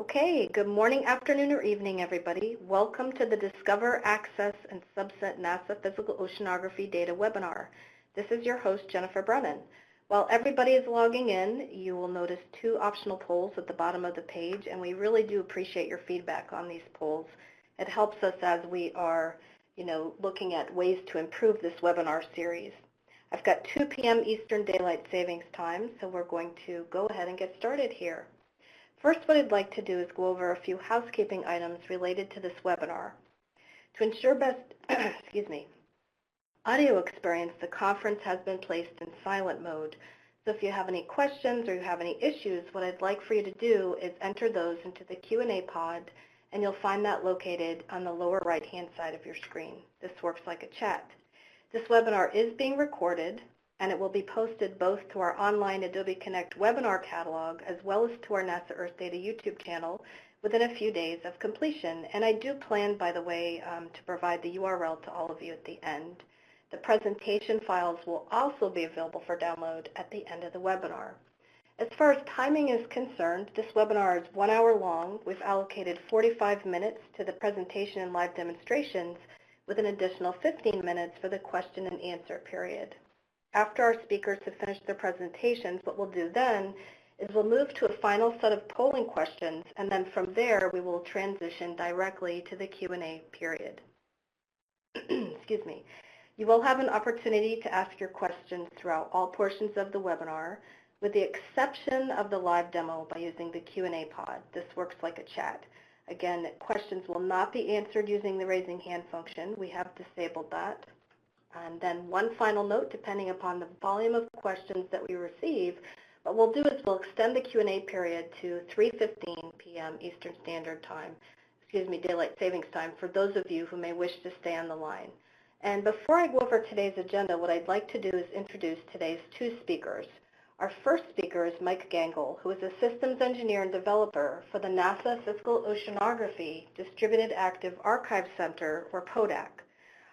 Okay, good morning, afternoon, or evening, everybody. Welcome to the Discover, Access, and Subset NASA Physical Oceanography Data webinar. This is your host, Jennifer Brennan. While everybody is logging in, you will notice two optional polls at the bottom of the page, and we really do appreciate your feedback on these polls. It helps us as we are, looking at ways to improve this webinar series. I've got 2 p.m. Eastern Daylight Savings Time, so we're going to go ahead and get started here. First, what I'd like to do is go over a few housekeeping items related to this webinar. To ensure best audio experience, the conference has been placed in silent mode. So if you have any questions or you have any issues, what I'd like for you to do is enter those into the Q&A pod, and you'll find that located on the lower right-hand side of your screen. This works like a chat. This webinar is being recorded, and it will be posted both to our online Adobe Connect webinar catalog as well as to our NASA Earthdata YouTube channel within a few days of completion. And I do plan, by the way, to provide the URL to all of you at the end. The presentation files will also be available for download at the end of the webinar. As far as timing is concerned, this webinar is 1 hour long. We've allocated 45 minutes to the presentation and live demonstrations with an additional 15 minutes for the question and answer period. After our speakers have finished their presentations, what we'll do then is we'll move to a final set of polling questions, and then from there we will transition directly to the Q&A period. Excuse me. You will have an opportunity to ask your questions throughout all portions of the webinar, with the exception of the live demo by using the Q&A pod. This works like a chat. Again, questions will not be answered using the raising hand function. We have disabled that. And then one final note, depending upon the volume of questions that we receive, what we'll do is we'll extend the Q&A period to 3:15 p.m. Eastern Standard Time, Daylight Savings Time, for those of you who may wish to stay on the line. And before I go over today's agenda, what I'd like to do is introduce today's 2 speakers. Our first speaker is Mike Gangle, who is a systems engineer and developer for the NASA Physical Oceanography Distributed Active Archive Center, or PO.DAAC.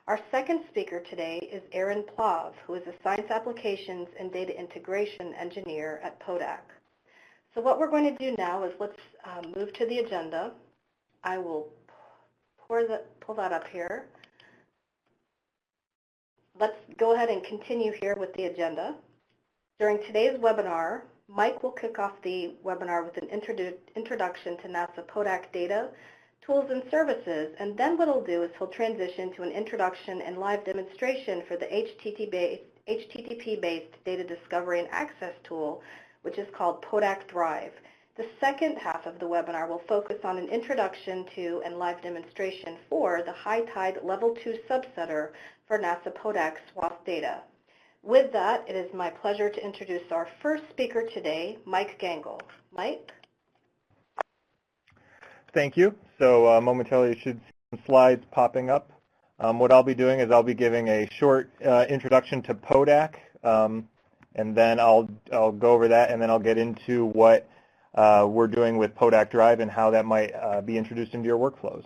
Our second speaker today is Aaron Plav, who is a Science Applications and Data Integration Engineer at PO.DAAC. So what we're going to do now is let's move to the agenda. I will pull that up here. Let's go ahead and continue here with the agenda. During today's webinar, Mike will kick off the webinar with an introduction to NASA PO.DAAC data, tools and services, and then what he'll do is he'll transition to an introduction and live demonstration for the HTTP-based data discovery and access tool, which is called PO.DAAC Drive. The second half of the webinar will focus on an introduction to and live demonstration for the Hightide Level 2 subsetter for NASA PO.DAAC SWAS data. With that, it is my pleasure to introduce our first speaker today, Mike Gangle. Mike? Thank you. So momentarily you should see some slides popping up. What I'll be doing is I'll be giving a short introduction to PO.DAAC, and then I'll go over that, and then I'll get into what we're doing with PO.DAAC Drive and how that might be introduced into your workflows.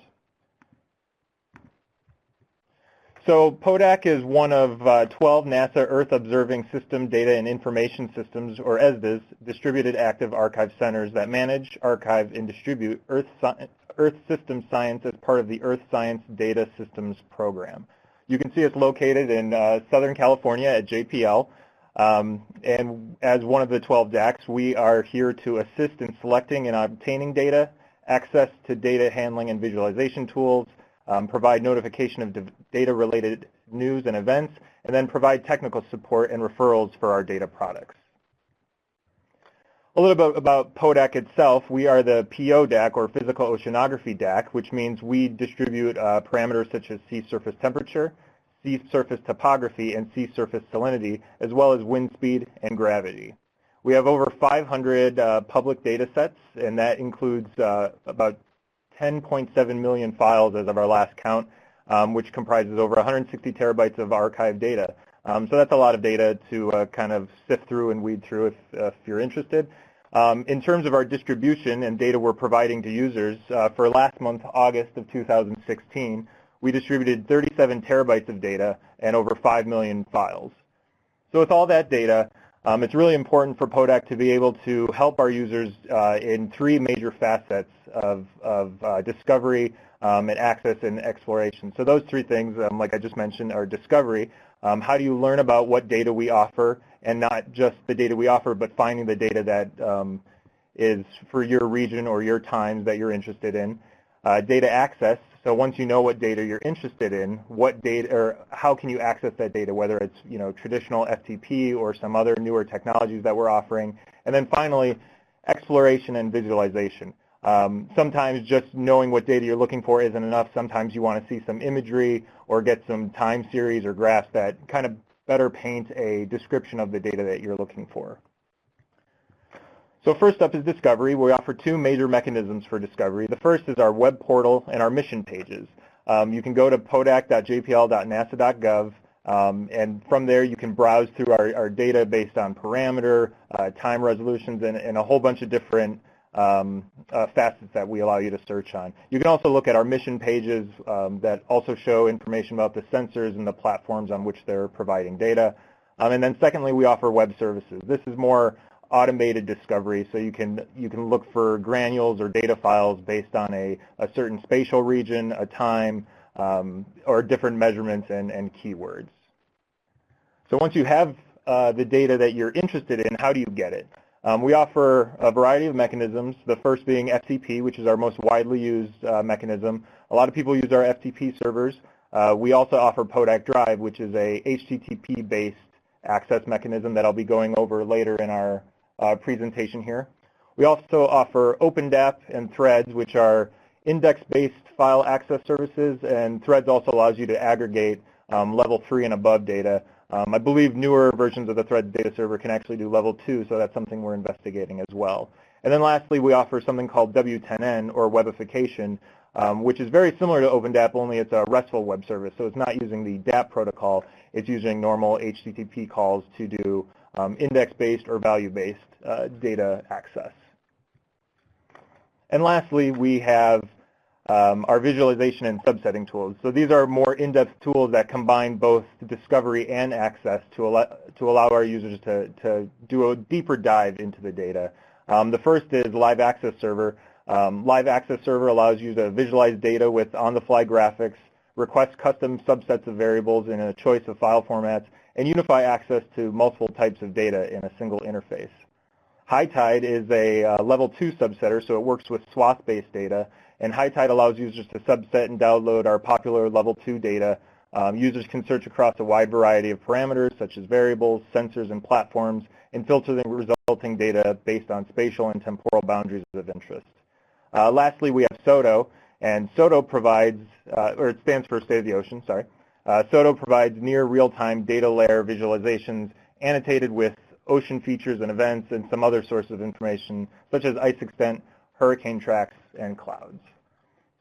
So PO.DAAC is one of 12 NASA Earth Observing System Data and Information Systems, or ESDAs, distributed active archive centers that manage, archive, and distribute Earth system science as part of the Earth Science Data Systems program. You can see it's located in Southern California at JPL, and as one of the 12 DAACs, we are here to assist in selecting and obtaining data, access to data handling and visualization tools, provide notification of data-related news and events, and then provide technical support and referrals for our data products. A little bit about PO.DAAC itself. We are the PO.DAAC, or Physical Oceanography DAAC, which means we distribute parameters such as sea surface temperature, sea surface topography, and sea surface salinity, as well as wind speed and gravity. We have over 500 public data sets, and that includes about 10.7 million files as of our last count, which comprises over 160 terabytes of archive data. So that's a lot of data to kind of sift through and weed through if you're interested. In terms of our distribution and data we're providing to users, for last month, August of 2016, we distributed 37 terabytes of data and over 5 million files. So with all that data, It's really important for PO.DAAC to be able to help our users in three major facets of discovery, and access and exploration. So those three things, like I just mentioned, are discovery. How do you learn about what data we offer, and not just the data we offer, but finding the data that is for your region or your times that you're interested in. Data access. So once you know what data you're interested in, what data or how can you access that data, whether it's traditional FTP or some other newer technologies that we're offering. And then finally, exploration and visualization. Sometimes just knowing what data you're looking for isn't enough. Sometimes you want to see some imagery or get some time series or graphs that kind of better paint a description of the data that you're looking for. So first up is discovery. We offer two major mechanisms for discovery. The first is our web portal and our mission pages. You can go to PO.DAAC.jpl.nasa.gov, and from there you can browse through our data based on parameter, time resolutions, and a whole bunch of different facets that we allow you to search on. You can also look at our mission pages that also show information about the sensors and the platforms on which they're providing data. And then secondly, we offer web services. This is more automated discovery, so you can look for granules or data files based on a certain spatial region, a time, or different measurements and keywords. So once you have the data that you're interested in, how do you get it? We offer a variety of mechanisms, the first being FTP, which is our most widely used mechanism. A lot of people use our FTP servers. We also offer PO.DAAC Drive, which is a HTTP-based access mechanism that I'll be going over later in our presentation here. We also offer OpenDAAP and Threads, which are index-based file access services, and Threads also allows you to aggregate level 3 and above data. I believe newer versions of the Threads data server can actually do level 2, so that's something we're investigating as well. And then lastly, we offer something called W10N, or webification, which is very similar to OpenDAAP, only it's a RESTful web service, so it's not using the DAAP protocol. It's using normal HTTP calls to do index-based or value-based data access. And lastly, we have our visualization and subsetting tools. So these are more in-depth tools that combine both discovery and access to allow our users to do a deeper dive into the data. The first is Live Access Server. Live Access Server allows you to visualize data with on-the-fly graphics, request custom subsets of variables in a choice of file formats, and unify access to multiple types of data in a single interface. Hightide is a level 2 subsetter, so it works with swath-based data, and Hightide allows users to subset and download our popular level 2 data. Users can search across a wide variety of parameters, such as variables, sensors, and platforms, and filter the resulting data based on spatial and temporal boundaries of interest. Lastly, we have SOTO, and SOTO provides, or it stands for State of the Ocean, sorry. SOTO provides near real-time data layer visualizations annotated with ocean features and events and some other sources of information, such as ice extent, hurricane tracks, and clouds.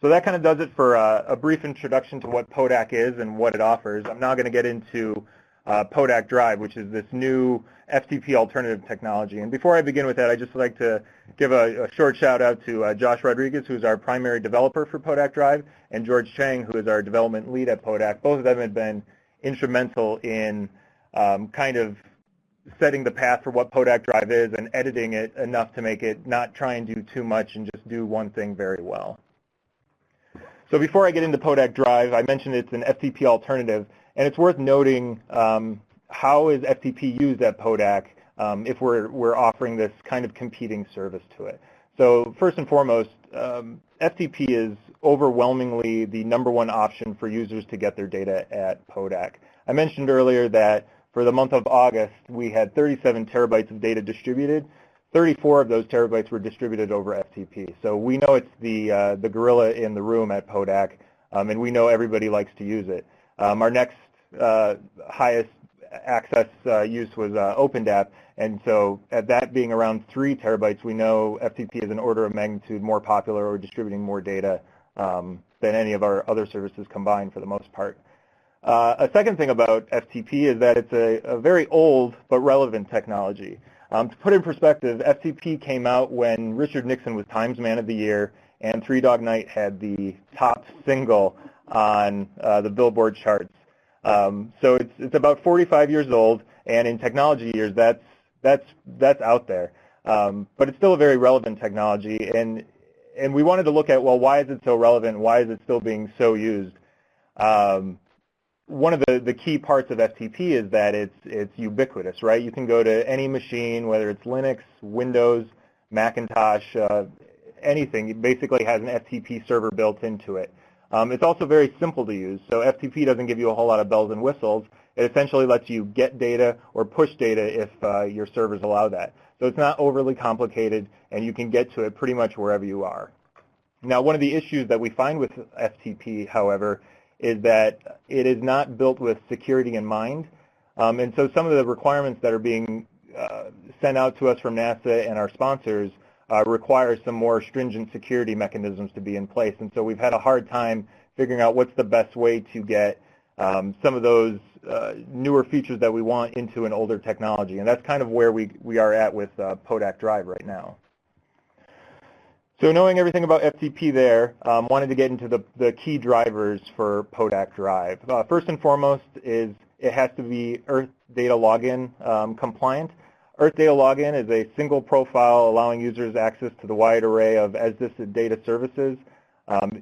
So that kind of does it for a brief introduction to what PO.DAAC is and what it offers. I'm now going to get into PO.DAAC Drive, which is this new FTP alternative technology. And before I begin with that, I'd just like to give a short shout out to Josh Rodriguez, who's our primary developer for PO.DAAC Drive, and George Chang, who is our development lead at PO.DAAC. Both of them have been instrumental in kind of setting the path for what PO.DAAC Drive is and editing it enough to make it not try and do too much and just do one thing very well. So before I get into PO.DAAC Drive, I mentioned it's an FTP alternative, and it's worth noting how is FTP used at PO.DAAC if we're offering this kind of competing service to it. So first and foremost, FTP is overwhelmingly the #1 option for users to get their data at PO.DAAC. I mentioned earlier that for the month of August, we had 37 terabytes of data distributed. 34 of those terabytes were distributed over FTP. So we know it's the gorilla in the room at PO.DAAC, and we know everybody likes to use it. Our next highest access use was OpenDAAP, and so at that being around 3 terabytes, we know FTP is an order of magnitude more popular or distributing more data than any of our other services combined for the most part. A second thing about FTP is that it's a very old but relevant technology. To put in perspective, FTP came out when Richard Nixon was Times Man of the Year and Three Dog Night had the top single on the Billboard charts. So it's about 45 years old, and in technology years, that's that's out there. But it's still a very relevant technology, and we wanted to look at, well, why is it so relevant? Why is it still being so used? One of the key parts of FTP is that it's ubiquitous, right? You can go to any machine, whether it's Linux, Windows, Macintosh, anything. It basically has an FTP server built into it. It's also very simple to use, so FTP doesn't give you a whole lot of bells and whistles. It essentially lets you get data or push data if your servers allow that. So it's not overly complicated, and you can get to it pretty much wherever you are. Now, one of the issues that we find with FTP, however, is that it is not built with security in mind. And so some of the requirements that are being sent out to us from NASA and our sponsors require some more stringent security mechanisms to be in place. And so we've had a hard time figuring out what's the best way to get some of those newer features that we want into an older technology. And that's kind of where we are at with PO.DAAC Drive right now. So knowing everything about FTP there, wanted to get into the key drivers for PO.DAAC Drive. First and foremost is it has to be Earthdata Login compliant. Earthdata Login is a single profile allowing users access to the wide array of as-listed data services.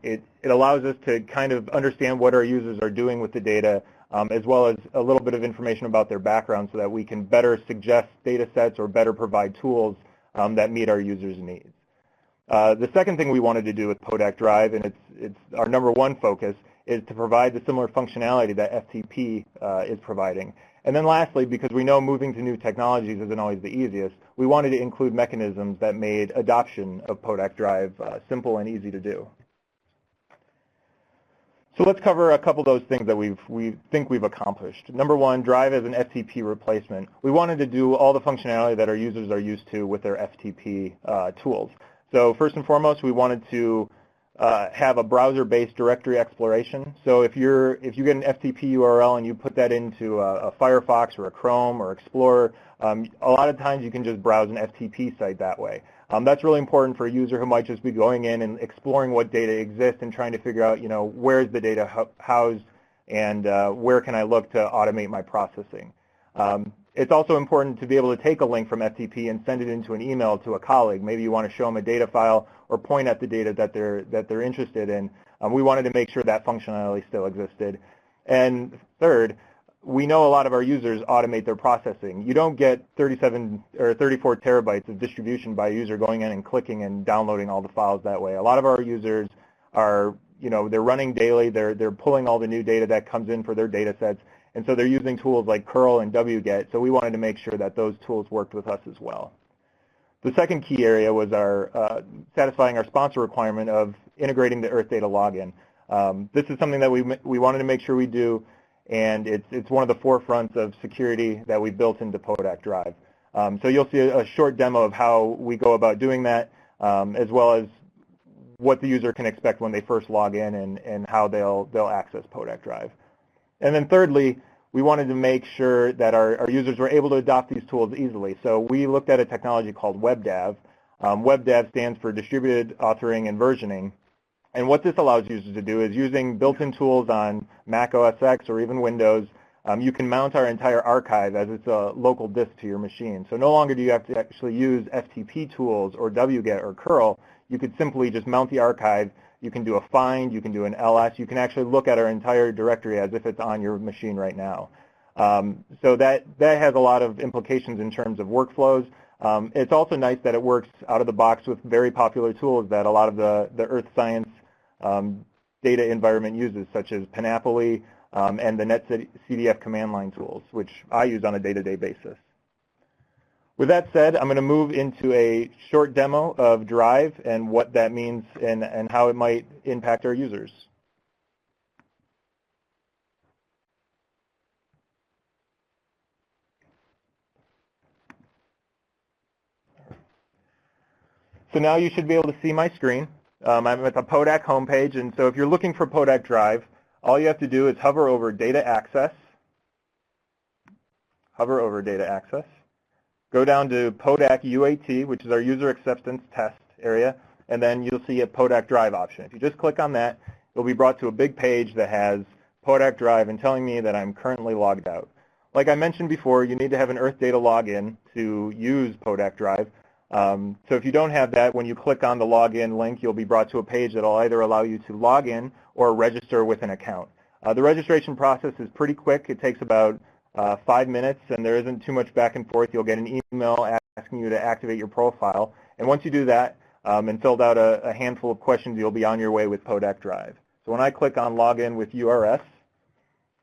It allows us to kind of understand what our users are doing with the data, as well as a little bit of information about their background so that we can better suggest data sets or better provide tools that meet our users' needs. The second thing we wanted to do with PO.DAAC Drive, and it's our number one focus, is to provide the similar functionality that FTP is providing. And then lastly, because we know moving to new technologies isn't always the easiest, we wanted to include mechanisms that made adoption of PO.DAAC Drive simple and easy to do. So let's cover a couple of those things that we think we've accomplished. Number one, Drive as an FTP replacement. We wanted to do all the functionality that our users are used to with their FTP tools. So first and foremost, we wanted to have a browser-based directory exploration. So if you get an FTP URL and you put that into a Firefox or a Chrome or Explorer, a lot of times you can just browse an FTP site that way. That's really important for a user who might just be going in and exploring what data exists and trying to figure out, where's the data housed and where can I look to automate my processing. It's also important to be able to take a link from FTP and send it into an email to a colleague. Maybe you want to show them a data file or point at the data that they're interested in. We wanted to make sure that functionality still existed. And third, we know a lot of our users automate their processing. You don't get 37 or 34 terabytes of distribution by a user going in and clicking and downloading all the files that way. A lot of our users are, they're running daily. They're pulling all the new data that comes in for their data sets. And so they're using tools like curl and wget, so we wanted to make sure that those tools worked with us as well. The second key area was our satisfying our sponsor requirement of integrating the Earthdata Login. This is something that we wanted to make sure we do, and it's one of the forefronts of security that we built into PO.DAAC Drive. So you'll see a short demo of how we go about doing that, as well as what the user can expect when they first log in and how they'll access PO.DAAC Drive. And then thirdly, we wanted to make sure that our users were able to adopt these tools easily. So we looked at a technology called WebDAV. WebDAV stands for Distributed Authoring and Versioning. And what this allows users to do is using built-in tools on Mac OS X or even Windows, you can mount our entire archive as it's a local disk to your machine. So no longer do you have to actually use FTP tools or wget or curl. You could simply just mount the archive. You can do a find, you can do an ls, you can actually look at our entire directory as if it's on your machine right now. So that has a lot of implications in terms of workflows. It's also nice that it works out of the box with very popular tools that a lot of the earth science data environment uses, such as Panoply and the NetCDF command line tools, which I use on a day-to-day basis. With that said, I'm going to move into a short demo of Drive and what that means and how it might impact our users. So now you should be able to see my screen. I'm at the PO.DAAC homepage, and so if you're looking for PO.DAAC Drive, all you have to do is hover over Data Access, go down to PO.DAAC UAT, which is our user acceptance test area, and then you'll see a PO.DAAC Drive option. If you just click on that, you'll be brought to a big page that has PO.DAAC Drive and telling me that I'm currently logged out. Like I mentioned before, you need to have an Earthdata Login to use PO.DAAC Drive. So if you don't have that, when you click on the login link, you'll be brought to a page that will either allow you to log in or register with an account. The registration process is pretty quick. It takes about 5 minutes, and there isn't too much back and forth. You'll get an email asking you to activate your profile. And once you do that and filled out a handful of questions, you'll be on your way with PO.DAAC Drive. So when I click on Login with URS,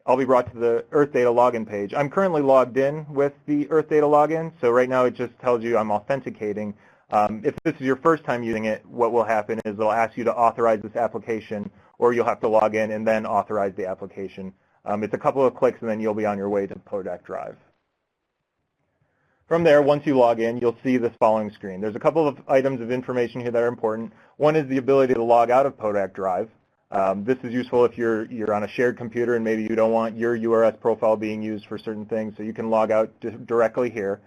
I'll be brought to the Earthdata Login page. I'm currently logged in with the Earthdata Login, so right now it just tells you I'm authenticating. If this is your first time using it, what will happen is they'll ask you to authorize this application, or you'll have to log in and then authorize the application. It's a couple of clicks, and then you'll be on your way to PO.DAAC Drive. From there, once you log in, you'll see this following screen. There's a couple of items of information here that are important. One is the ability to log out of PO.DAAC Drive. This is useful if you're on a shared computer and maybe you don't want your URS profile being used for certain things, so you can log out directly here.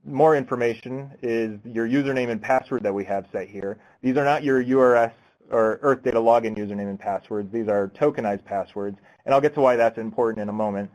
More information is your username and password that we have set here. These are not your URS or Earthdata Login username and passwords. These are tokenized passwords, and I'll get to why that's important in a moment.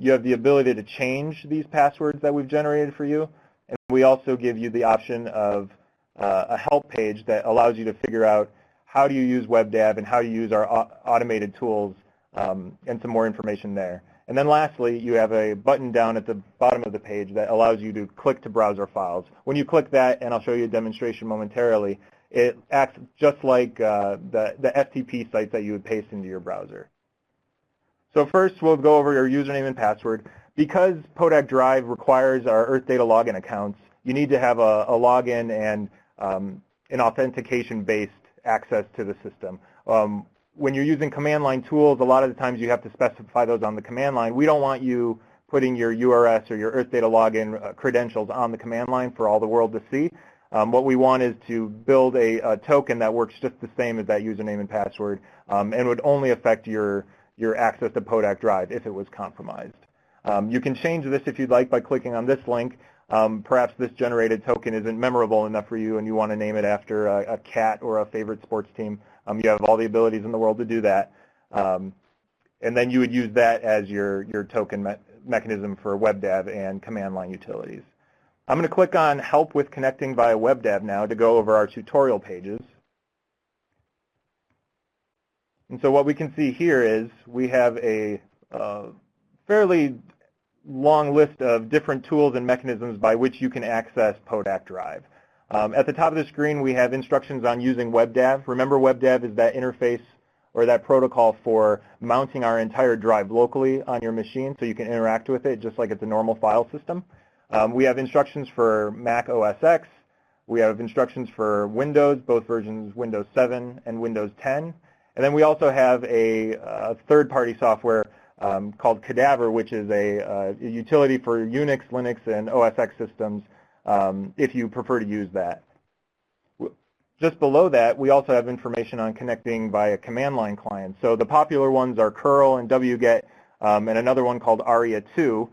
You have the ability to change these passwords that we've generated for you, and we also give you the option of a help page that allows you to figure out how do you use WebDAV and how you use our automated tools, and some more information there. And then lastly, you have a button down at the bottom of the page that allows you to click to browse our files. When you click that, and I'll show you a demonstration momentarily, it acts just like the FTP sites that you would paste into your browser. So first, we'll go over your username and password. Because PO.DAAC Drive requires our Earthdata Login accounts, you need to have a login and an authentication-based access to the system. When you're using command line tools, a lot of the times you have to specify those on the command line. We don't want you putting your URS or your Earthdata Login credentials on the command line for all the world to see. What we want is to build a token that works just the same as that username and password, and would only affect your access to PO.DAAC Drive if it was compromised. You can change this if you'd like by clicking on this link. Perhaps this generated token isn't memorable enough for you and you want to name it after a cat or a favorite sports team. You have all the abilities in the world to do that. And then you would use that as your token mechanism for WebDAV and command line utilities. I'm going to click on Help with Connecting via WebDAV now to go over our tutorial pages. And so what we can see here is we have a fairly long list of different tools and mechanisms by which you can access PO.DAAC Drive. At the top of the screen, we have instructions on using WebDAV. Remember, WebDAV is that interface or that protocol for mounting our entire drive locally on your machine so you can interact with it just like it's a normal file system. We have instructions for Mac OS X. We have instructions for Windows, both versions Windows 7 and Windows 10. And then we also have a third-party software called Cadaver, which is a utility for Unix, Linux, and OS X systems if you prefer to use that. Just below that, we also have information on connecting via command line clients. So the popular ones are curl and wget, and another one called aria2.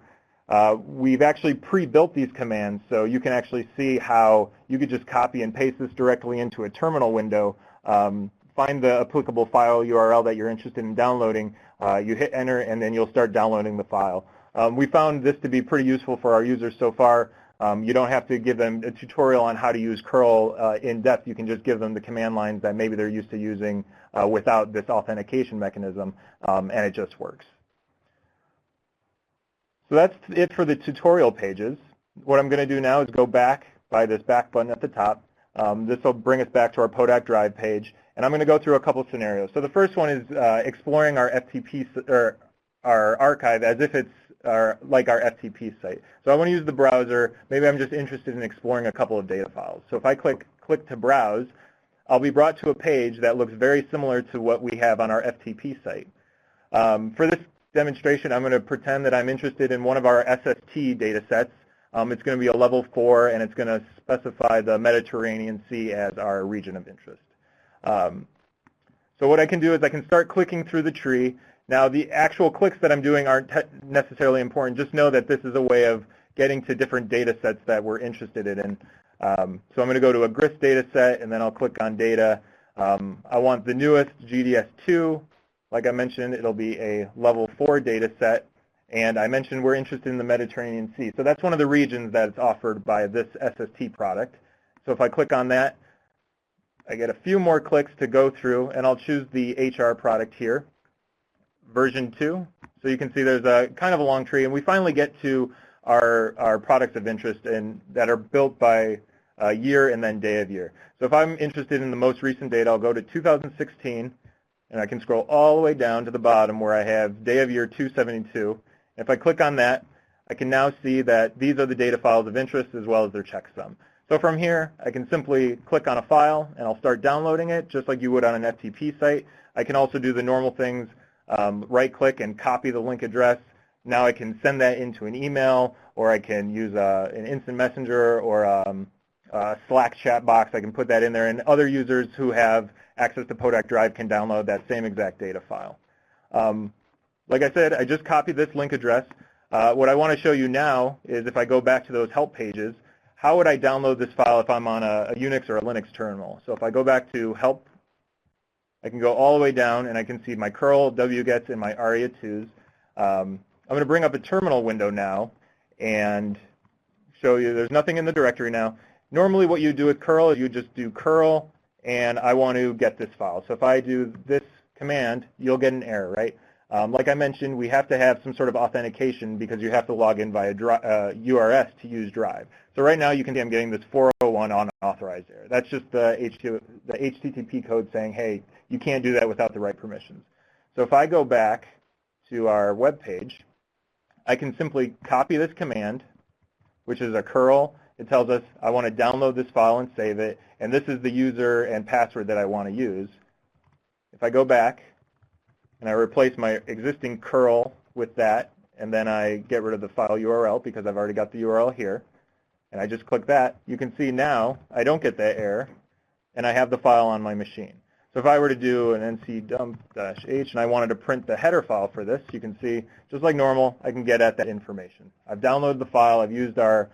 We've actually pre-built these commands, so you can actually see how you could just copy and paste this directly into a terminal window, find the applicable file URL that you're interested in downloading, you hit enter, and then you'll start downloading the file. We found this to be pretty useful for our users so far. You don't have to give them a tutorial on how to use curl in depth. You can just give them the command lines that maybe they're used to using without this authentication mechanism, and it just works. So that's it for the tutorial pages. What I'm going to do now is go back by this back button at the top. This will bring us back to our PO.DAAC Drive page, and I'm going to go through a couple scenarios. So the first one is exploring our FTP or our archive as if it's like our FTP site. So I want to use the browser. Maybe I'm just interested in exploring a couple of data files. So if I click to browse, I'll be brought to a page that looks very similar to what we have on our FTP site. For this demonstration, I'm going to pretend that I'm interested in one of our SST data sets. It's going to be a level 4, and it's going to specify the Mediterranean Sea as our region of interest. So what I can do is I can start clicking through the tree. Now, the actual clicks that I'm doing aren't necessarily important. Just know that this is a way of getting to different data sets that we're interested in. So I'm going to go to a GRIS data set, and then I'll click on data. I want the newest GDS2. Like I mentioned, it'll be a level 4 data set. And I mentioned we're interested in the Mediterranean Sea. So that's one of the regions that's offered by this SST product. So if I click on that, I get a few more clicks to go through, and I'll choose the HR product here, version 2. So you can see there's a kind of a long tree, and we finally get to our products of interest and that are built by year and then day of year. So if I'm interested in the most recent data, I'll go to 2016, and I can scroll all the way down to the bottom where I have day of year 272. If I click on that, I can now see that these are the data files of interest as well as their checksum. So from here, I can simply click on a file, and I'll start downloading it just like you would on an FTP site. I can also do the normal things, right-click and copy the link address. Now I can send that into an email, or I can use an instant messenger or a Slack chat box. I can put that in there, and other users who have access to PO.DAAC Drive can download that same exact data file. Like I said, I just copied this link address. What I want to show you now is if I go back to those help pages, how would I download this file if I'm on a Unix or a Linux terminal? So if I go back to help, I can go all the way down, and I can see my curl, wgets, and my aria2s. I'm going to bring up a terminal window now and show you there's nothing in the directory now. Normally what you do with curl is you just do curl, and I want to get this file. So if I do this command, you'll get an error, right? Like I mentioned, we have to have some sort of authentication because you have to log in via URS to use Drive. So right now you can see I'm getting this 401 unauthorized error. That's just the HTTP code saying, hey, you can't do that without the right permissions. So if I go back to our web page, I can simply copy this command, which is a curl. It tells us I want to download this file and save it, and this is the user and password that I want to use. If I go back and I replace my existing curl with that, and then I get rid of the file URL because I've already got the URL here, and I just click that, you can see now I don't get that error, and I have the file on my machine. So if I were to do an nc-dump-h and I wanted to print the header file for this, you can see, just like normal, I can get at that information. I've downloaded the file, I've used our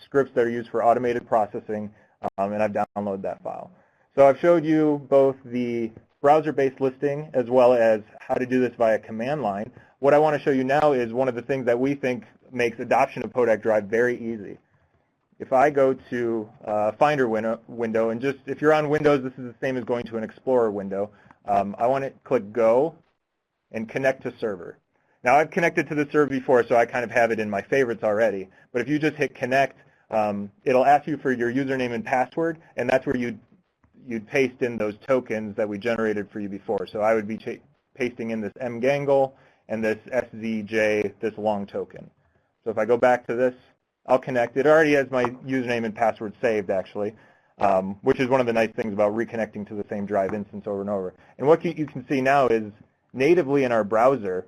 scripts that are used for automated processing, and I've downloaded that file. So I've showed you both the browser-based listing as well as how to do this via command line. What I want to show you now is one of the things that we think makes adoption of PO.DAAC Drive very easy. If I go to Finder window, and just if you're on Windows, this is the same as going to an Explorer window. I want to click Go and connect to server. Now I've connected to the server before, so I kind of have it in my favorites already. But if you just hit connect, it'll ask you for your username and password, and that's where you'd paste in those tokens that we generated for you before. So I would be pasting in this mgangle and this szj, this long token. So if I go back to this, I'll connect. It already has my username and password saved, actually, which is one of the nice things about reconnecting to the same Drive instance over and over. And what you can see now is natively in our browser,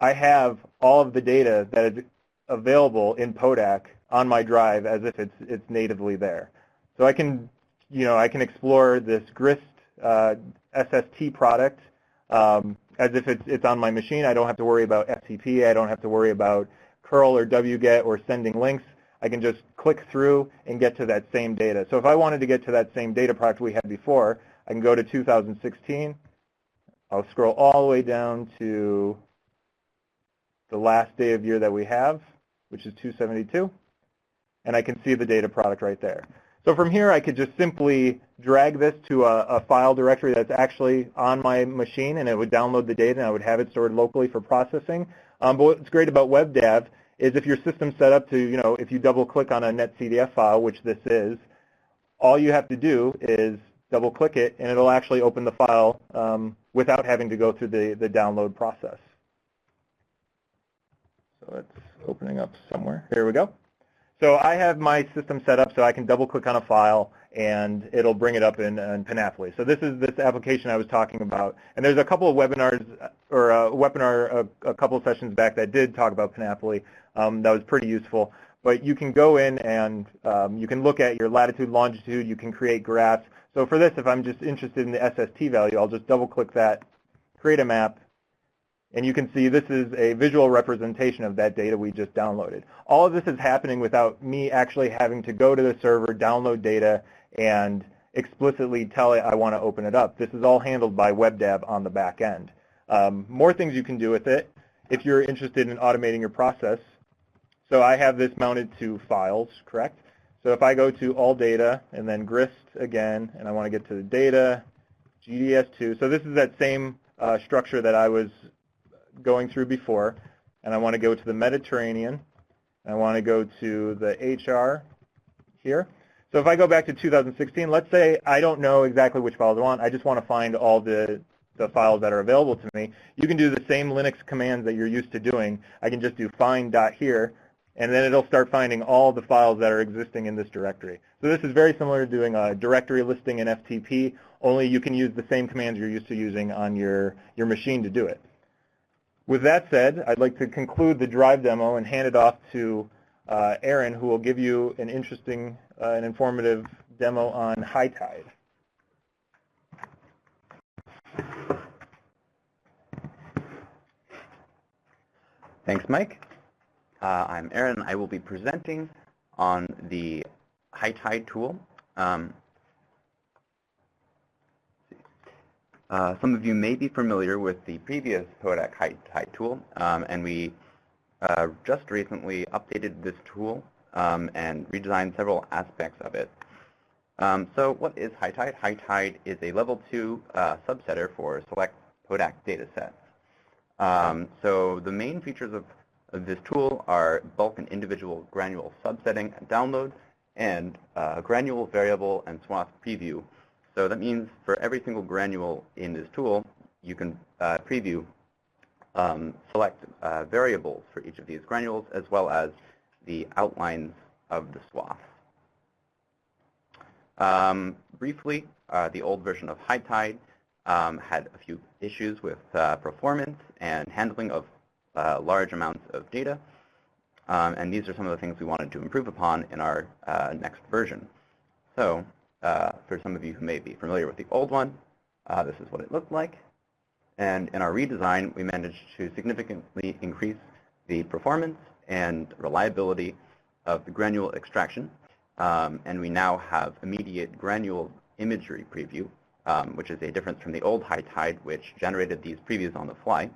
I have all of the data that is available in PO.DAAC on my Drive as if it's natively there. So I can explore this GRIST SST product as if it's on my machine. I don't have to worry about FTP. I don't have to worry about curl or wget or sending links. I can just click through and get to that same data. So if I wanted to get to that same data product we had before, I can go to 2016. I'll scroll all the way down to the last day of year that we have, which is 272, and I can see the data product right there. So from here, I could just simply drag this to a file directory that's actually on my machine, and it would download the data, and I would have it stored locally for processing. But what's great about WebDAV is if your system's set up to, if you double-click on a netcdf file, which this is, all you have to do is double-click it, and it'll actually open the file without having to go through the download process. So it's opening up somewhere. Here we go. So I have my system set up so I can double-click on a file, and it'll bring it up in Panoply. So this is this application I was talking about. And there's a couple of webinars, or a webinar a couple of sessions back that did talk about Panoply. That was pretty useful. But you can go in and you can look at your latitude, longitude. You can create graphs. So for this, if I'm just interested in the SST value, I'll just double-click that, create a map, and you can see this is a visual representation of that data we just downloaded. All of this is happening without me actually having to go to the server, download data, and explicitly tell it I want to open it up. This is all handled by WebDAV on the back end. More things you can do with it if you're interested in automating your process. So I have this mounted to files, correct? So if I go to all data and then grist again, and I want to get to the data, GDS2. So this is that same structure that I was going through before. And I want to go to the Mediterranean. I want to go to the HR here. So if I go back to 2016, let's say I don't know exactly which files I want. I just want to find all the files that are available to me. You can do the same Linux commands that you're used to doing. I can just do find.here, and then it'll start finding all the files that are existing in this directory. So this is very similar to doing a directory listing in FTP, only you can use the same commands you're used to using on your machine to do it. With that said, I'd like to conclude the Drive demo and hand it off to Aaron, who will give you an interesting and informative demo on Hightide. Thanks, Mike. I'm Aaron. I will be presenting on the Hightide tool. Some of you may be familiar with the previous PO.DAAC Hightide tool, and we just recently updated this tool and redesigned several aspects of it. So what is Hightide? Hightide is a level 2 subsetter for select PO.DAAC datasets. So the main features of this tool are bulk and individual granule subsetting and download, and granule variable and swath preview. So that means for every single granule in this tool, you can preview, select variables for each of these granules, as well as the outlines of the swath. Briefly, the old version of Hightide had a few issues with performance and handling of large amounts of data. And these are some of the things we wanted to improve upon in our next version. So for some of you who may be familiar with the old one, this is what it looked like. And in our redesign, we managed to significantly increase the performance and reliability of the granule extraction. And we now have immediate granule imagery preview, which is a difference from the old Hightide, which generated these previews on the fly.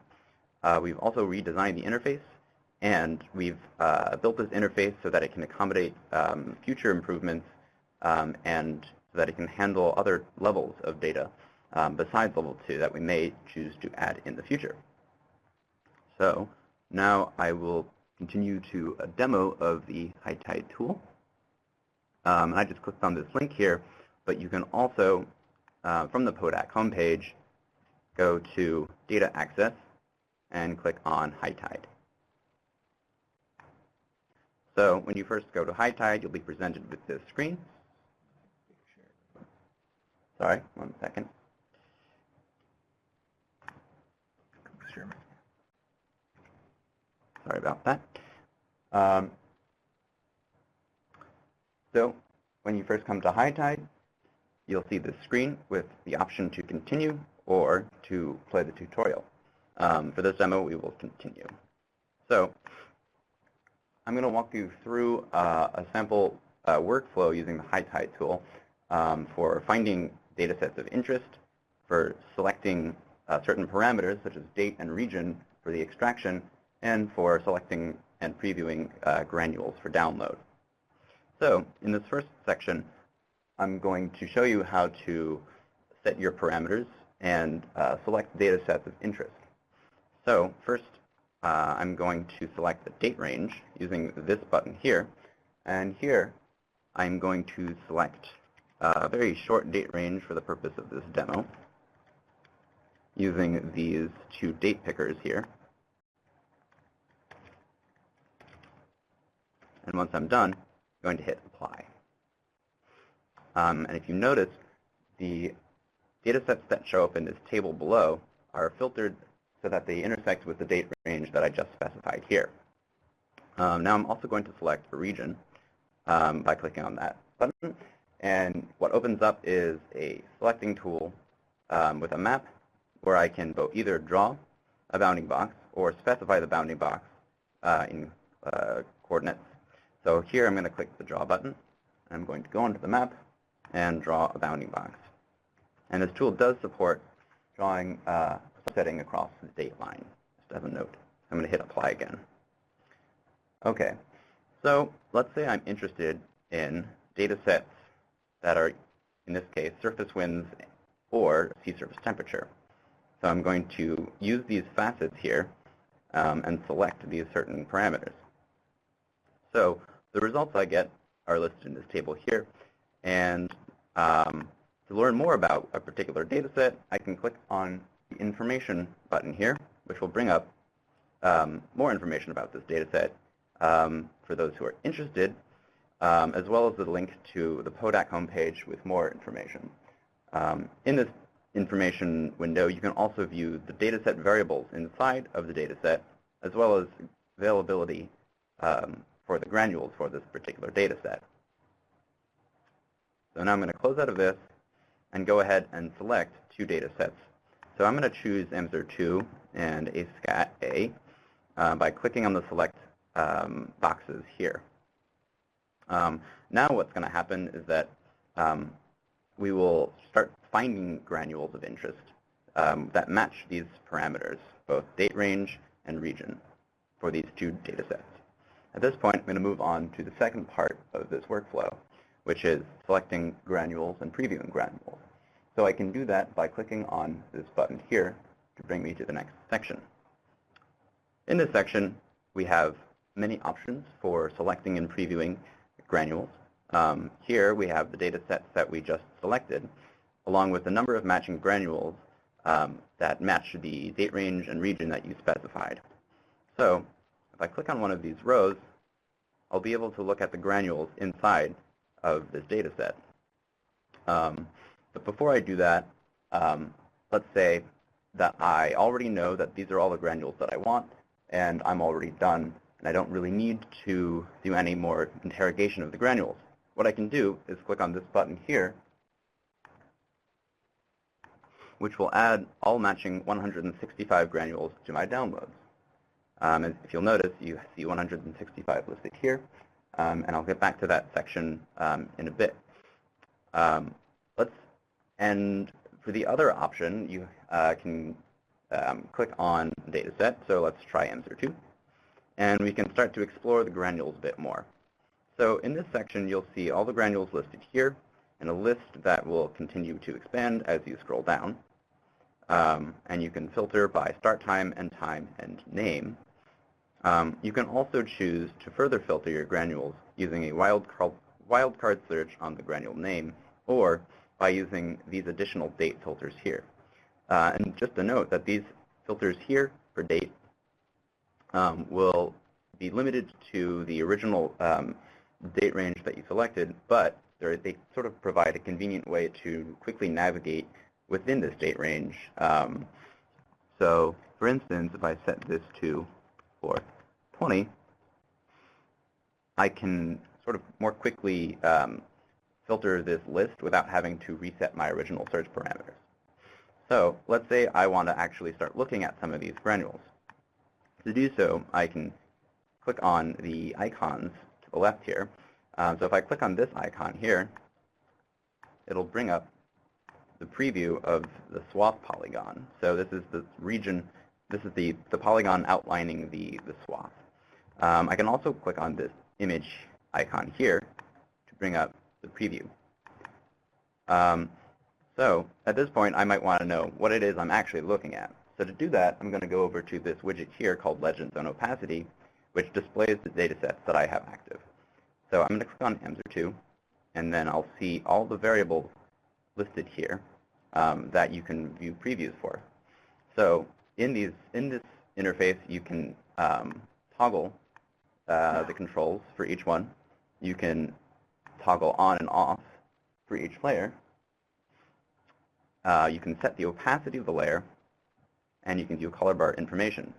We've also redesigned the interface, and we've built this interface so that it can accommodate future improvements and so that it can handle other levels of data besides level 2 that we may choose to add in the future. So now I will continue to a demo of the Hightide tool. I just clicked on this link here, but you can also, from the PO.DAAC homepage, go to Data Access and click on Hightide. So when you first go to Hightide, you'll be presented with this screen. Sorry, one second. Sorry about that. So when you first come to Hightide, you'll see this screen with the option to continue or to play the tutorial. For this demo, we will continue. So I'm going to walk you through a sample workflow using the Hightide tool for finding data sets of interest, for selecting certain parameters such as date and region for the extraction, and for selecting and previewing granules for download. So in this first section, I'm going to show you how to set your parameters and select data sets of interest. So first, I'm going to select the date range using this button here. And here, I'm going to select a very short date range for the purpose of this demo using these two date pickers here. And once I'm done, I'm going to hit Apply. And if you notice, the data sets that show up in this table below are filtered so that they intersect with the date range that I just specified here. Now I'm also going to select a region by clicking on that button. And what opens up is a selecting tool with a map where I can both either draw a bounding box or specify the bounding box in coordinates. So here I'm going to click the Draw button. I'm going to go onto the map and draw a bounding box. And this tool does support drawing setting across the date line, just as a note. I'm going to hit apply again. Okay, so let's say I'm interested in data sets that are, in this case, surface winds or sea surface temperature. So I'm going to use these facets here and select these certain parameters. So the results I get are listed in this table here. And to learn more about a particular data set, I can click on the information button here, which will bring up more information about this data set for those who are interested, as well as the link to the PO.DAAC homepage with more information. In this information window, you can also view the data set variables inside of the data set, as well as availability for the granules for this particular data set. So now I'm going to close out of this and go ahead and select two data sets. So I'm going to choose AMSR2 and ASCAT-A by clicking on the select boxes here. Now what's going to happen is that we will start finding granules of interest that match these parameters, both date range and region, for these two data sets. At this point, I'm going to move on to the second part of this workflow, which is selecting granules and previewing granules. So I can do that by clicking on this button here to bring me to the next section. In this section, we have many options for selecting and previewing granules. Here we have the data sets that we just selected, along with the number of matching granules that match the date range and region that you specified. So if I click on one of these rows, I'll be able to look at the granules inside of this data set. But before I do that, let's say that I already know that these are all the granules that I want, and I'm already done, and I don't really need to do any more interrogation of the granules. What I can do is click on this button here, which will add all matching 165 granules to my downloads. And if you'll notice, you see 165 listed here, and I'll get back to that section in a bit. And for the other option, you can click on data set. So let's try AMSR2. And we can start to explore the granules a bit more. So in this section, you'll see all the granules listed here, and a list that will continue to expand as you scroll down. And you can filter by start time, end time, and name. You can also choose to further filter your granules using a wildcard search on the granule name, or by using these additional date filters here. And just a note that these filters here for date will be limited to the original date range that you selected, but they sort of provide a convenient way to quickly navigate within this date range. So for instance, if I set this to 420, I can sort of more quickly filter this list without having to reset my original search parameters. So let's say I want to actually start looking at some of these granules. To do so, I can click on the icons to the left here. So if I click on this icon here, it'll bring up the preview of the swath polygon. So this is the region, this is the polygon outlining the swath. I can also click on this image icon here to bring up the preview. So at this point, I might want to know what it is I'm actually looking at. So to do that, I'm going to go over to this widget here called Legends on Opacity, which displays the data sets that I have active. So I'm going to click on AMSR2, and then I'll see all the variables listed here that you can view previews for. So in this interface, you can toggle the controls for each one. You can toggle on and off for each layer. You can set the opacity of the layer, and you can view color bar information.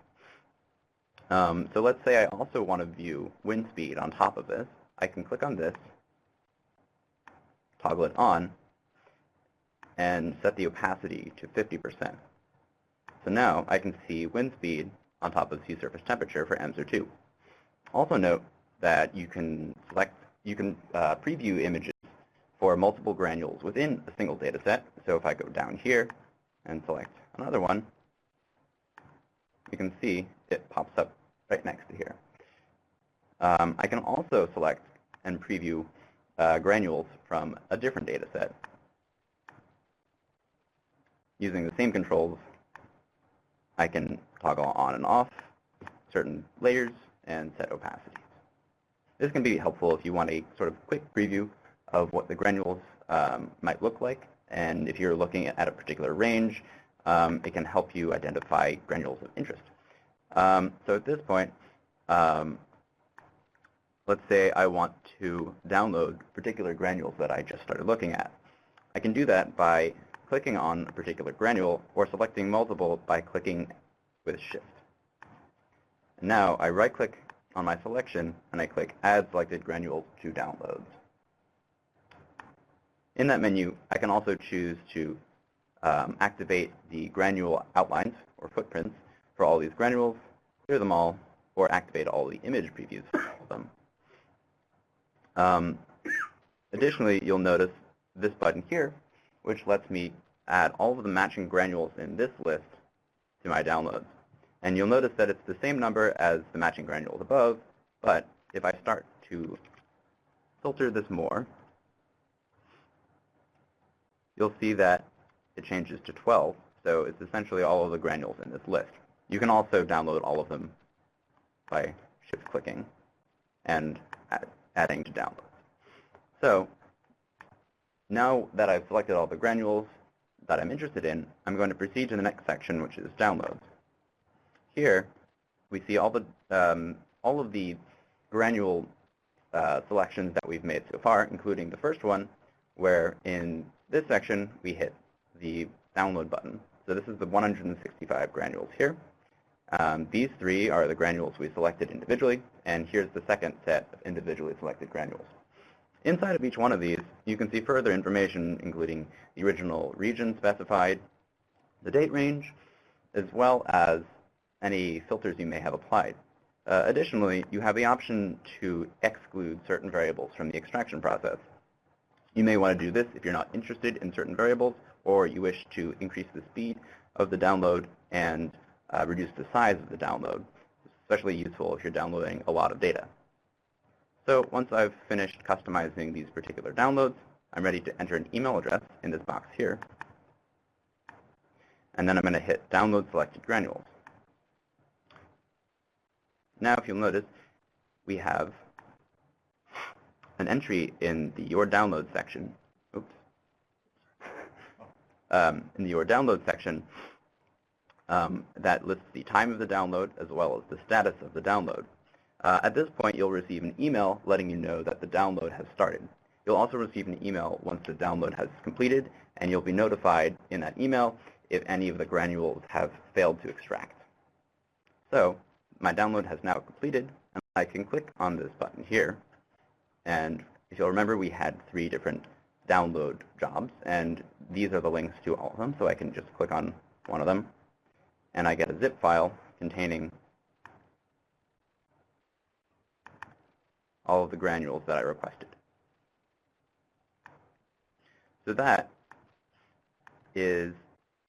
So let's say I also want to view wind speed on top of this. I can click on this, toggle it on, and set the opacity to 50%. So now I can see wind speed on top of sea surface temperature for AMSR2. Also note that you can preview images for multiple granules within a single data set. So if I go down here and select another one, you can see it pops up right next to here. I can also select and preview granules from a different data set using the same controls. I can toggle on and off certain layers and set opacity. This can be helpful if you want a sort of quick preview of what the granules might look like, and if you're looking at a particular range, it can help you identify granules of interest. So at this point, let's say I want to download particular granules that I just started looking at. I can do that by clicking on a particular granule or selecting multiple by clicking with Shift. And now I right-click on my selection and I click Add Selected Granules to Downloads. In that menu, I can also choose to activate the granule outlines or footprints for all these granules, clear them all, or activate all the image previews for them. Additionally, you'll notice this button here, which lets me add all of the matching granules in this list to my downloads. And you'll notice that it's the same number as the matching granules above, but if I start to filter this more, you'll see that it changes to 12. So it's essentially all of the granules in this list. You can also download all of them by shift-clicking and adding to downloads. So now that I've selected all the granules that I'm interested in, I'm going to proceed to the next section, which is downloads. Here, we see all of the granule selections that we've made so far, including the first one, where in this section we hit the download button. So this is the 165 granules here. These three are the granules we selected individually, and here's the second set of individually selected granules. Inside of each one of these, you can see further information, including the original region specified, the date range, as well as any filters you may have applied. Additionally, you have the option to exclude certain variables from the extraction process. You may want to do this if you're not interested in certain variables, or you wish to increase the speed of the download and reduce the size of the download, especially useful if you're downloading a lot of data. So once I've finished customizing these particular downloads, I'm ready to enter an email address in this box here. And then I'm going to hit Download Selected Granules. Now, if you'll notice, we have an entry in the Your Download section. Oops. In the Your Download section that lists the time of the download as well as the status of the download. At this point, you'll receive an email letting you know that the download has started. You'll also receive an email once the download has completed, and you'll be notified in that email if any of the granules have failed to extract. So my download has now completed, and I can click on this button here. And if you'll remember, we had 3 different download jobs, and these are the links to all of them. So I can just click on one of them, and I get a zip file containing all of the granules that I requested. So that is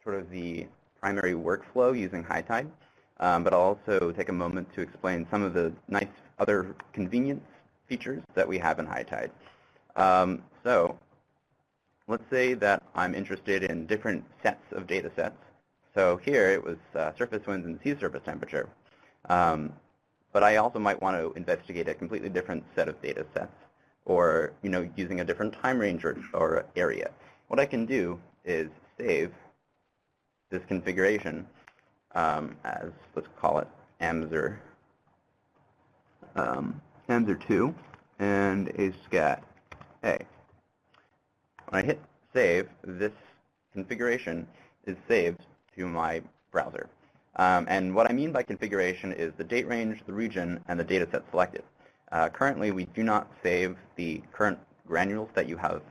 sort of the primary workflow using Hightide, but I'll also take a moment to explain some of the nice other convenience features that we have in Hightide. So let's say that I'm interested in different sets of data sets. So here it was surface winds and sea surface temperature. But I also might want to investigate a completely different set of data sets, or using a different time range or area. What I can do is save this configuration as, let's call it AMSR 2 and ASCAT A. When I hit save, this configuration is saved to my browser. And what I mean by configuration is the date range, the region, and the data set selected. Currently, we do not save the current granules that you have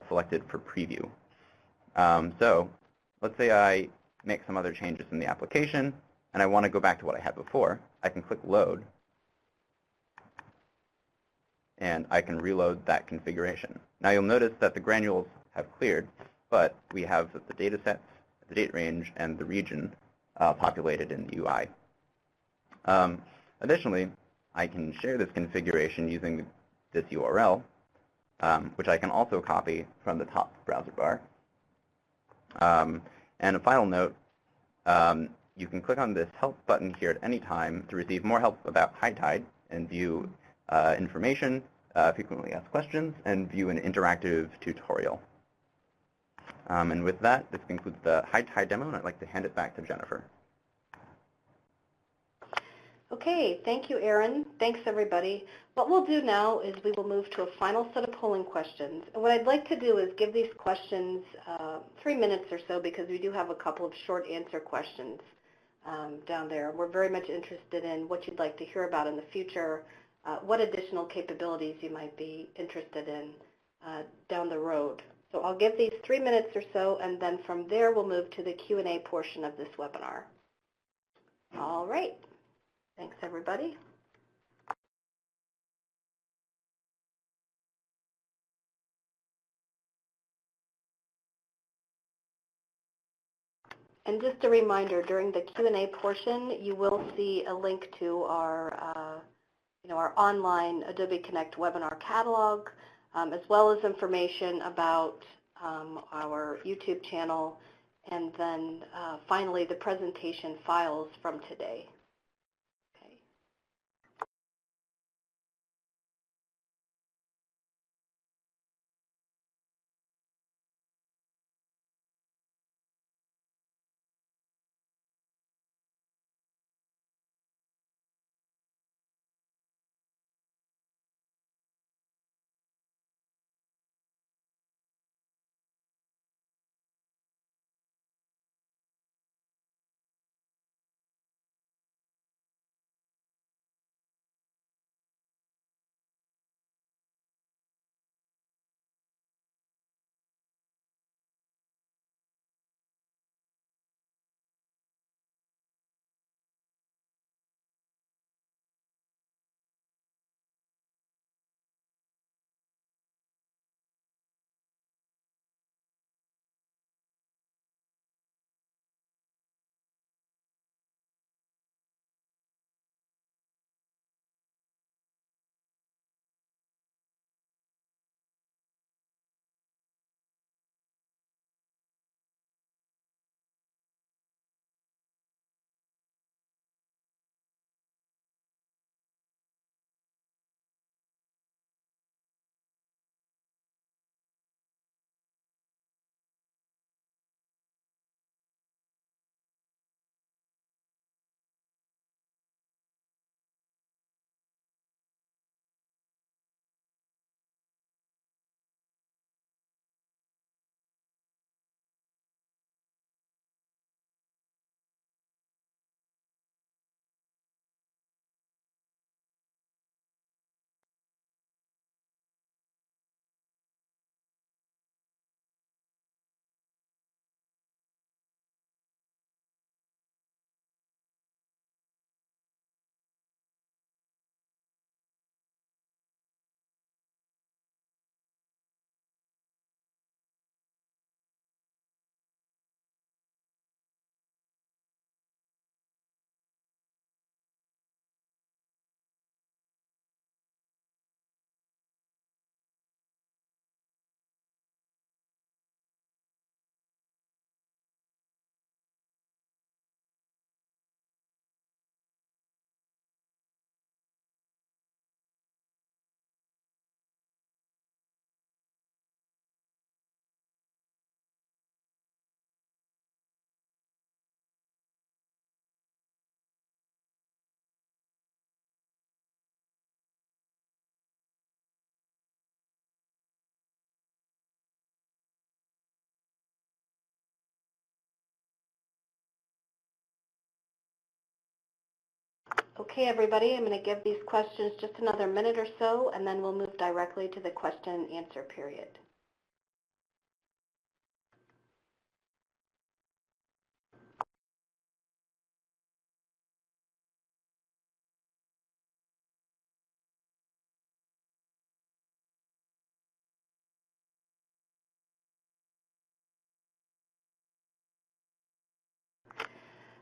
selected for preview. So let's say I make some other changes in the application, and I want to go back to what I had before. I can click Load, and I can reload that configuration. Now you'll notice that the granules have cleared, but we have the data sets, the date range, and the region populated in the UI. Additionally, I can share this configuration using this URL, which I can also copy from the top browser bar. And a final note, you can click on this help button here at any time to receive more help about Hightide and view information, frequently asked questions, and view an interactive tutorial. And with that, this concludes the Hightide demo, and I'd like to hand it back to Jennifer. Okay, thank you, Aaron. Thanks, everybody. What we'll do now is we will move to a final set of polling questions. And what I'd like to do is give these questions 3 minutes or so, because we do have a couple of short answer questions down there. We're very much interested in what you'd like to hear about in the future, what additional capabilities you might be interested in down the road. So I'll give these 3 minutes or so, and then from there we'll move to the Q&A portion of this webinar. All right. Thanks, everybody. And just a reminder, during the Q&A portion, you will see a link to our, our online Adobe Connect webinar catalog, as well as information about our YouTube channel, and then finally the presentation files from today. Okay, everybody, I'm going to give these questions just another minute or so, and then we'll move directly to the question and answer period.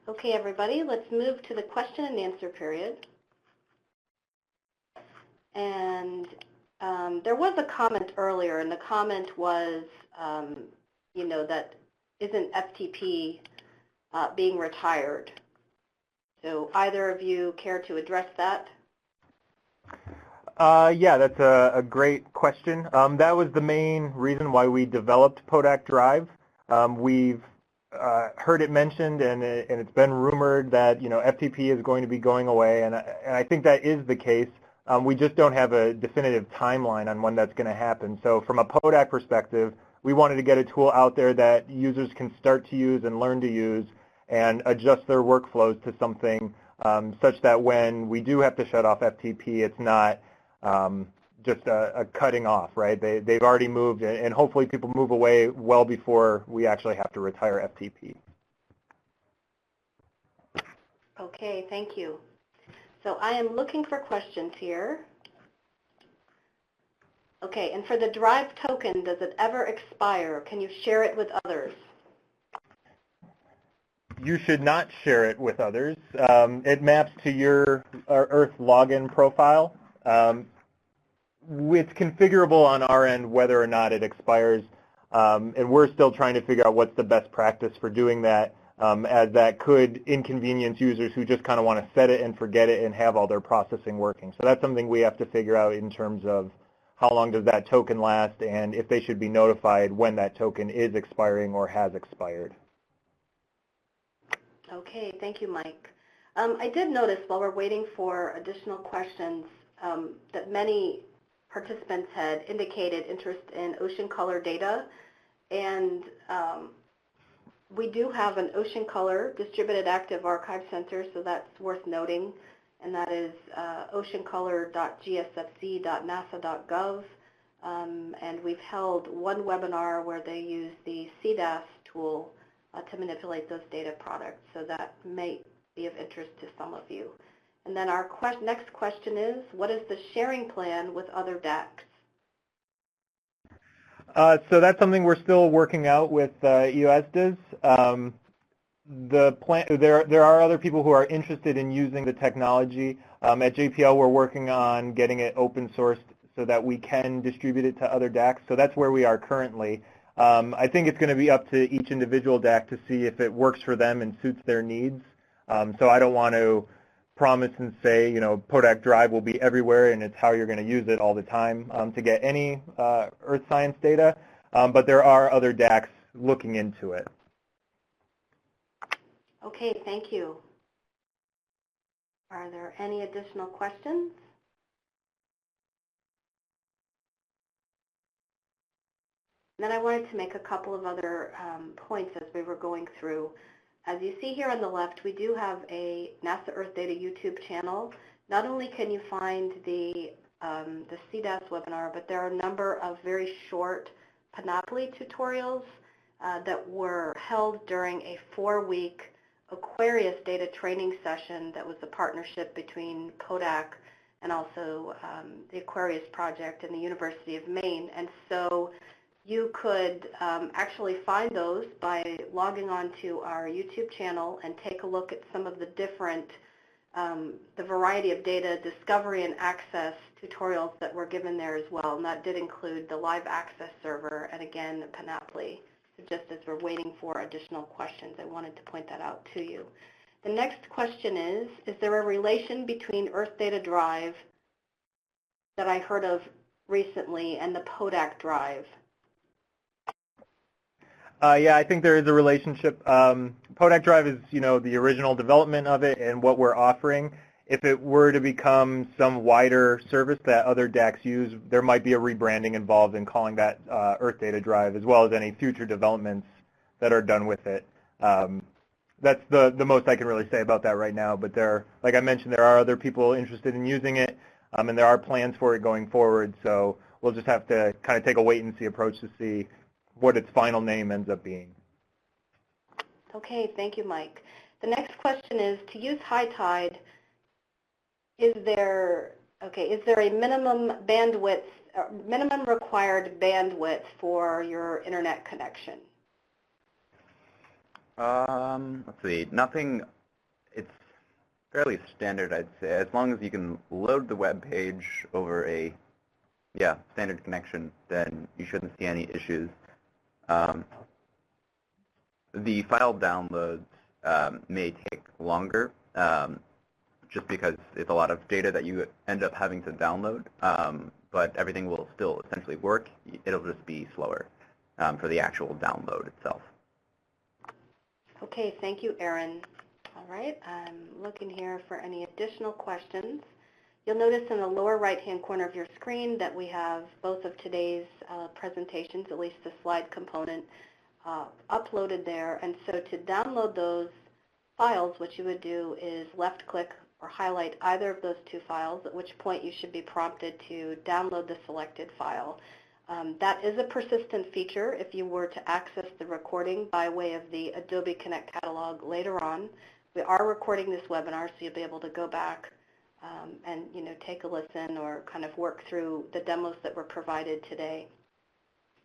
Okay, everybody, let's move to the question and answer period. And there was a comment earlier, and the comment was, that isn't FTP being retired? So either of you care to address that? Yeah, that's a great question. That was the main reason why we developed PO.DAAC Drive. We've heard it mentioned, and it's been rumored that FTP is going to be going away, and I think that is the case. We just don't have a definitive timeline on when that's going to happen. So from a PO.DAAC perspective, we wanted to get a tool out there that users can start to use and learn to use and adjust their workflows to something such that when we do have to shut off FTP, it's not just a cutting off, right? They've already moved, and hopefully people move away well before we actually have to retire FTP. Okay, thank you. So I am looking for questions here. Okay, and for the Drive token, does it ever expire? Can you share it with others? You should not share it with others. It maps to your Earth login profile. It's configurable on our end whether or not it expires, and we're still trying to figure out what's the best practice for doing that, as that could inconvenience users who just kind of want to set it and forget it and have all their processing working. So that's something we have to figure out in terms of how long does that token last and if they should be notified when that token is expiring or has expired. Okay, thank you, Mike. I did notice while we're waiting for additional questions that many participants had indicated interest in ocean color data, and we do have an ocean color distributed active archive center, so that's worth noting, and that is oceancolor.gsfc.nasa.gov, and we've held one webinar where they use the CDAS tool to manipulate those data products, so that may be of interest to some of you. And then our next question is, what is the sharing plan with other DAACs? So that's something we're still working out with EOSDAS. There are other people who are interested in using the technology. At JPL, we're working on getting it open sourced so that we can distribute it to other DAACs. So that's where we are currently. I think it's going to be up to each individual DAAC to see if it works for them and suits their needs. So I don't want to promise and say, PO.DAAC Drive will be everywhere and it's how you're going to use it all the time to get any Earth science data, but there are other DAACs looking into it. Okay, thank you. Are there any additional questions? Then I wanted to make a couple of other points as we were going through. As you see here on the left, we do have a NASA Earthdata YouTube channel. Not only can you find the CDAS webinar, but there are a number of very short Panoply tutorials that were held during a 4-week Aquarius data training session that was a partnership between PO.DAAC and also the Aquarius project and the University of Maine. And so you could actually find those by logging on to our YouTube channel and take a look at some of the different, the variety of data discovery and access tutorials that were given there as well. And that did include the live access server and again, Panoply. So just as we're waiting for additional questions, I wanted to point that out to you. The next question is there a relation between Earthdata Drive that I heard of recently and the PO.DAAC Drive? Yeah, I think there is a relationship. PO.DAAC Drive is, the original development of it and what we're offering. If it were to become some wider service that other DAACs use, there might be a rebranding involved in calling that Earthdata Drive, as well as any future developments that are done with it. That's the most I can really say about that right now. But like I mentioned, there are other people interested in using it, and there are plans for it going forward. So we'll just have to kind of take a wait-and-see approach to see what its final name ends up being. Okay, thank you, Mike. The next question is, to use Hightide, is there a minimum bandwidth, minimum required bandwidth for your internet connection? Let's see. Nothing It's fairly standard, I'd say. As long as you can load the web page over a standard connection, then you shouldn't see any issues. The file downloads may take longer, just because it's a lot of data that you end up having to download, but everything will still essentially work. It'll just be slower for the actual download itself. Okay, thank you, Aaron. All right, I'm looking here for any additional questions. You'll notice in the lower right-hand corner of your screen that we have both of today's presentations, at least the slide component, uploaded there. And so to download those files, what you would do is left-click or highlight either of those two files, at which point you should be prompted to download the selected file. That is a persistent feature if you were to access the recording by way of the Adobe Connect catalog later on. We are recording this webinar, so you'll be able to go back and take a listen or kind of work through the demos that were provided today.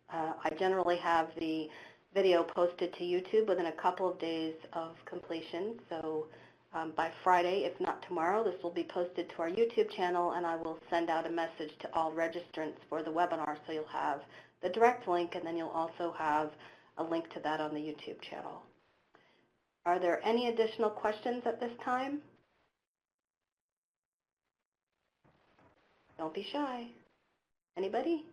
I generally have the video posted to YouTube within a couple of days of completion, so by Friday, if not tomorrow, this will be posted to our YouTube channel, and I will send out a message to all registrants for the webinar, so you'll have the direct link, and then you'll also have a link to that on the YouTube channel. Are there any additional questions at this time? Don't be shy. Anybody?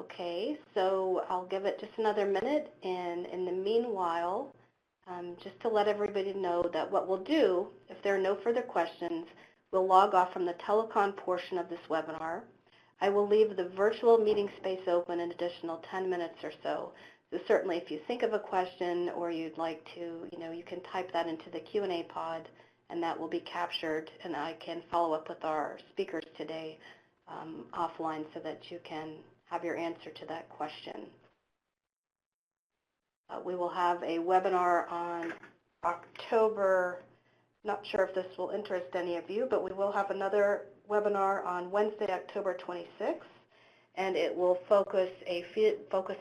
Okay, so I'll give it just another minute, and in the meanwhile, just to let everybody know that what we'll do, if there are no further questions, we'll log off from the telecon portion of this webinar. I will leave the virtual meeting space open an additional 10 minutes or so. So certainly if you think of a question or you'd like to, you can type that into the Q&A pod, and that will be captured, and I can follow up with our speakers today offline so that you can have your answer to that question. We will have a webinar on October, not sure if this will interest any of you, but we will have another webinar on Wednesday, October 26th, and it will focus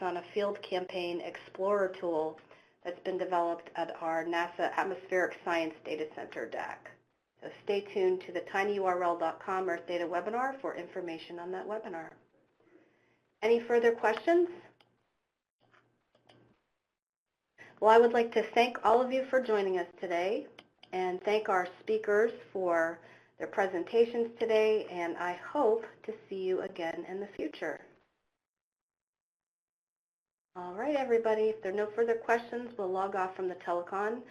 on a field campaign explorer tool that's been developed at our NASA Atmospheric Science Data Center, DAAC. So stay tuned to the tinyurl.com Earthdata webinar for information on that webinar. Any further questions? Well, I would like to thank all of you for joining us today and thank our speakers for their presentations today, and I hope to see you again in the future. All right, everybody, if there are no further questions, we'll log off from the telecon.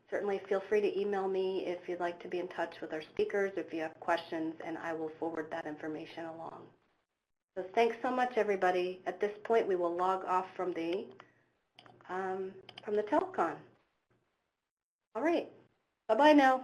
Certainly feel free to email me if you'd like to be in touch with our speakers, if you have questions, and I will forward that information along. So thanks so much, everybody. At this point, we will log off from the telecon. All right. Bye-bye now.